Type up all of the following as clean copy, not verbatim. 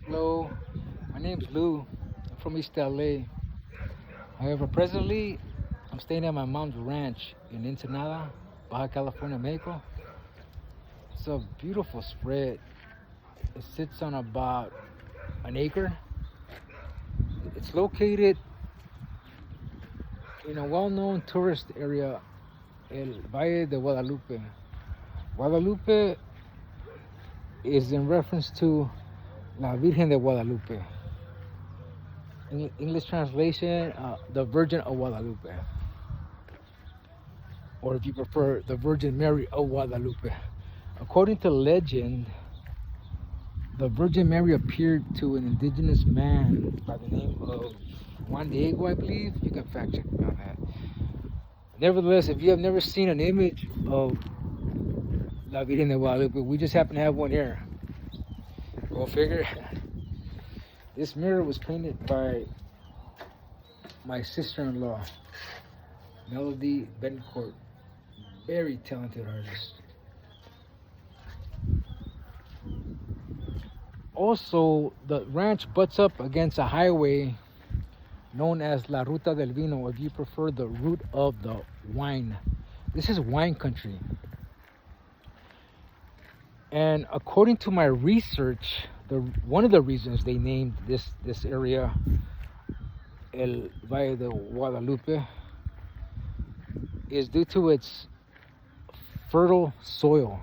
Hello, my name's Lou. I'm from East LA. However, presently, I'm staying at my mom's ranch in Ensenada, Baja California, Mexico. It's a beautiful spread. It sits on about an acre. It's located in a well known tourist area, El Valle de Guadalupe. Guadalupe is in reference to La Virgen de Guadalupe. In English translation, the Virgin of Guadalupe. Or if you prefer, the Virgin Mary of Guadalupe. According to legend, the Virgin Mary appeared to an indigenous man by the name of Juan Diego, I believe. You can fact check me on that. Nevertheless, if you have never seen an image of La Virgen de Guadalupe, we just happen to have one here. Go figure. This mirror was painted by my sister-in-law, Melody Bencourt. Very talented artist. Also, the ranch butts up against a highway known as La Ruta del Vino, or if you prefer, the route of the wine. This is wine country. And according to my research, one of the reasons they named this area El Valle de Guadalupe is due to its fertile soil.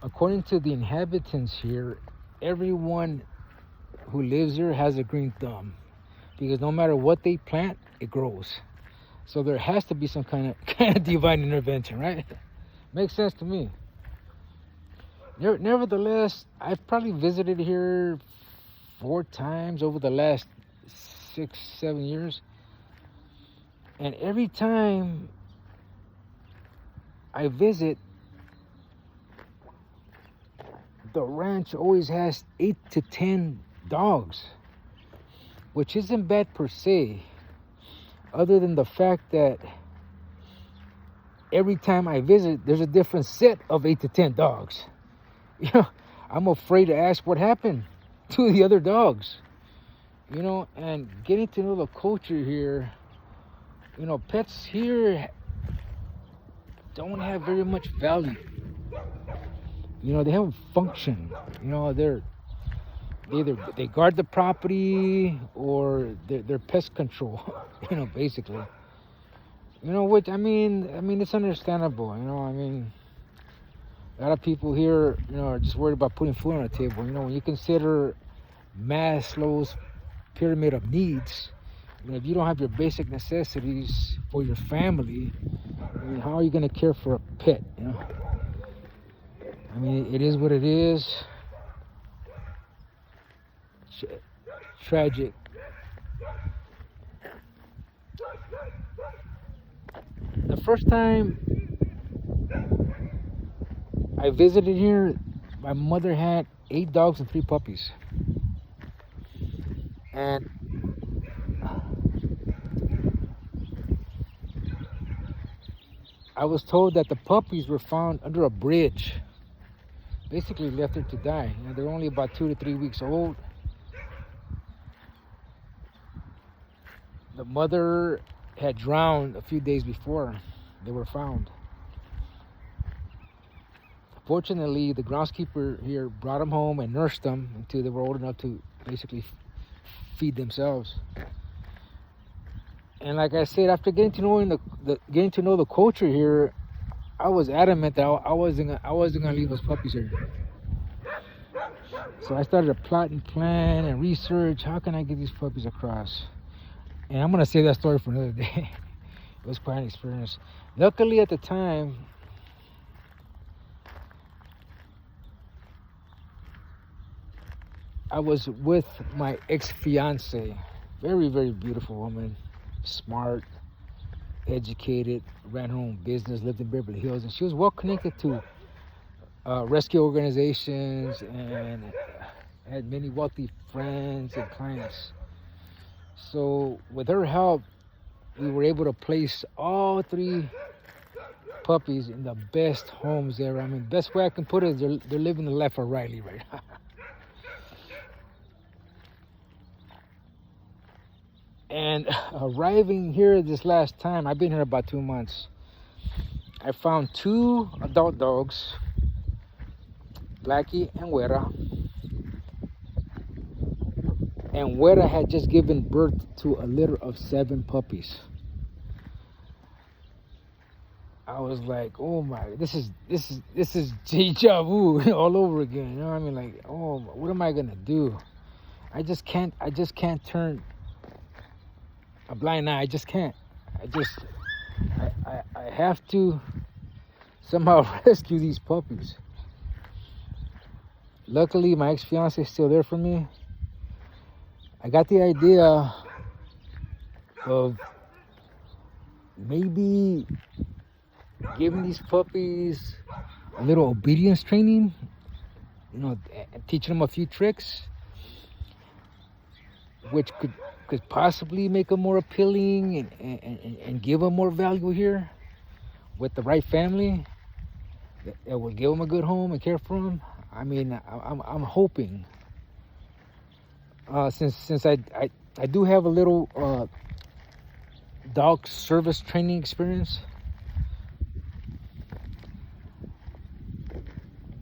According to the inhabitants here, everyone who lives here has a green thumb because no matter what they plant, it grows. So there has to be some kind of divine intervention, right? Makes sense to me. Nevertheless, I've probably visited here 4 times over the last 6, 7 years, and every time I visit, the ranch always has 8 to 10 dogs, which isn't bad per se, other than the fact that every time I visit, there's a different set of 8 to 10 dogs. You know, I'm afraid to ask what happened to the other dogs. You know, and getting to know the culture here, you know, pets here don't have very much value. You know, they have a function. You know, they guard the property or they're pest control. You know, basically. You know, which I mean, it's understandable. You know, I mean, a lot of people here, you know, are just worried about putting food on the table. You know, when you consider Maslow's pyramid of needs, you know, if you don't have your basic necessities for your family, I mean, how are you going to care for a pet? You know. I mean, it is what it is. Tragic. The first time I visited here, my mother had 8 dogs and 3 puppies. And I was told that the puppies were found under a bridge. Basically left her to die. You know, they're only about 2 to 3 weeks old. The mother had drowned a few days before they were found. Fortunately, the groundskeeper here brought them home and nursed them until they were old enough to basically feed themselves. And like I said, after getting to know the culture here, I was adamant that I wasn't gonna leave those puppies here. So I started to plot and plan and research. How can I get these puppies across? And I'm gonna save that story for another day. It was quite an experience. Luckily, at the time, I was with my ex-fiance, very, very beautiful woman, smart, educated, ran her own business, lived in Beverly Hills, and she was well connected to rescue organizations and had many wealthy friends and clients. So with her help, we were able to place all 3 puppies in the best homes there. I mean, best way I can put it is they're living the life of Riley right now. And arriving here this last time, I've been here about 2 months. I found 2 adult dogs, Blackie and Wera. And Wera had just given birth to a litter of 7 puppies. I was like, oh my, this is deja vu all over again. You know what I mean? Like, oh, what am I gonna do? I just can't turn a blind eye. I just can't. I have to somehow rescue these puppies. Luckily, my ex-fiance is still there for me. I got the idea of maybe giving these puppies a little obedience training, you know, teaching them a few tricks, which could possibly make them more appealing and give them more value here with the right family that will give them a good home and care for them. I mean, I'm hoping, since I do have a little dog service training experience.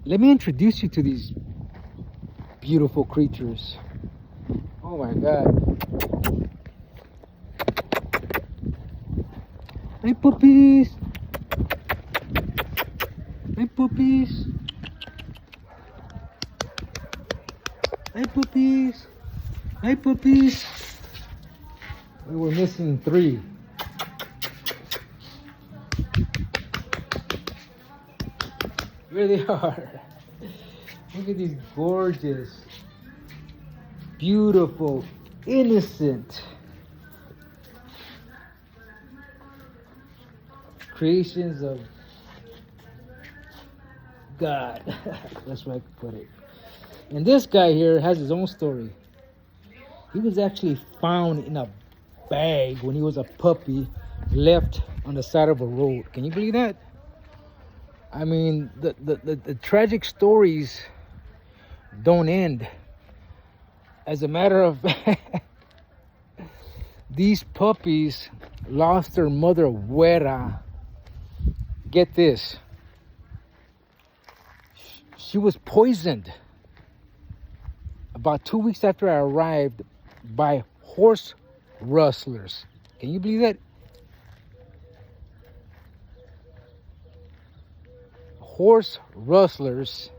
Let me introduce you to these beautiful creatures. Oh my God. Hey puppies. Hey puppies. Hey puppies. Hey puppies. We were missing 3. Here they are. Look at these gorgeous, beautiful, innocent creations of God. That's where I could put it. And this guy here has his own story. He was actually found in a bag when he was a puppy, left on the side of a road. Can you believe that? I mean, the tragic stories don't end. As a matter of fact, these puppies lost their mother, Wera. Get this. She was poisoned about 2 weeks after I arrived by horse rustlers. Can you believe that? Horse rustlers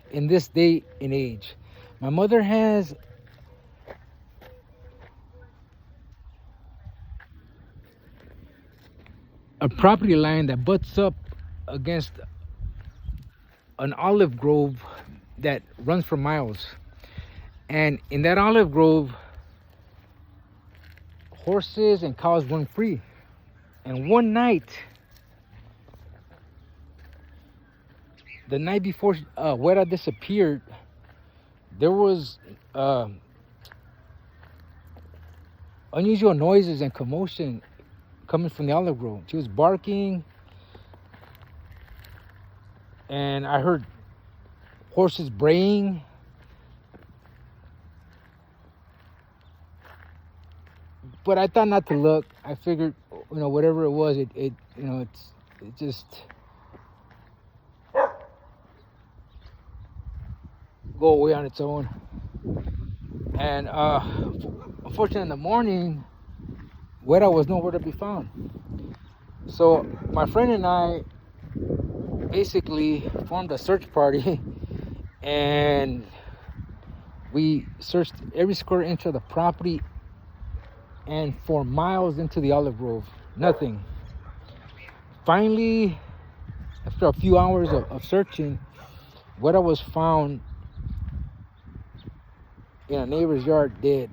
in this day and age. My mother has a property line that butts up against an olive grove that runs for miles. And in that olive grove, horses and cows run free. And one night, the night before Wera disappeared, there was unusual noises and commotion coming from the olive grove. She was barking, and I heard horses braying. But I thought not to look. I figured, you know, whatever it was, it just go away on its own. And unfortunately, in the morning, Wera was nowhere to be found. So my friend and I basically formed a search party, and we searched every square inch of the property and for miles into the olive grove. Nothing. Finally, after a few hours of searching, Wera was found in a neighbor's yard, dead,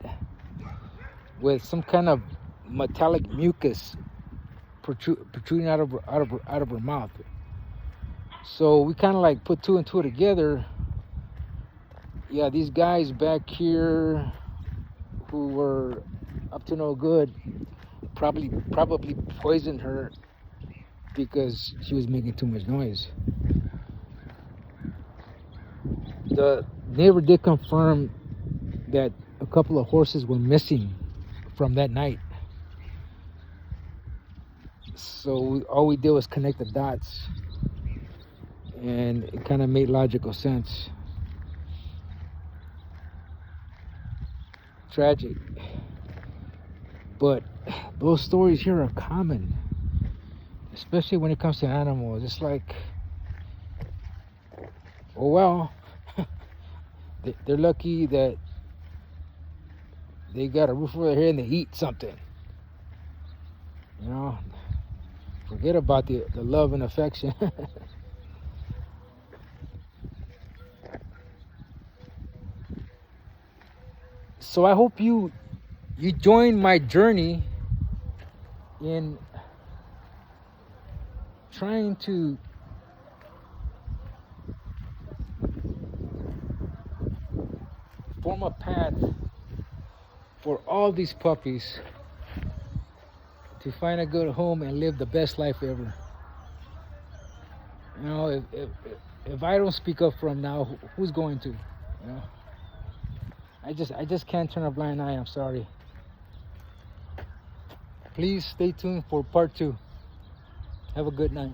with some kind of metallic mucus protruding out of her mouth. So we kind of like put 2 and 2 together. Yeah, these guys back here who were up to no good probably poisoned her because she was making too much noise. The neighbor did confirm that a couple of horses were missing from that night. So all we did was connect the dots, and it kind of made logical sense. Tragic. But those stories here are common, especially when it comes to animals. It's like, oh well, they're lucky that they got a roof over their head and they eat something. You know, forget about the love and affection. So I hope you join my journey in trying to form a path for all these puppies to find a good home and live the best life ever. You know, if I don't speak up for them now, who's going to? You know, I just can't turn a blind eye. I'm sorry. Please stay tuned for part 2. Have a good night.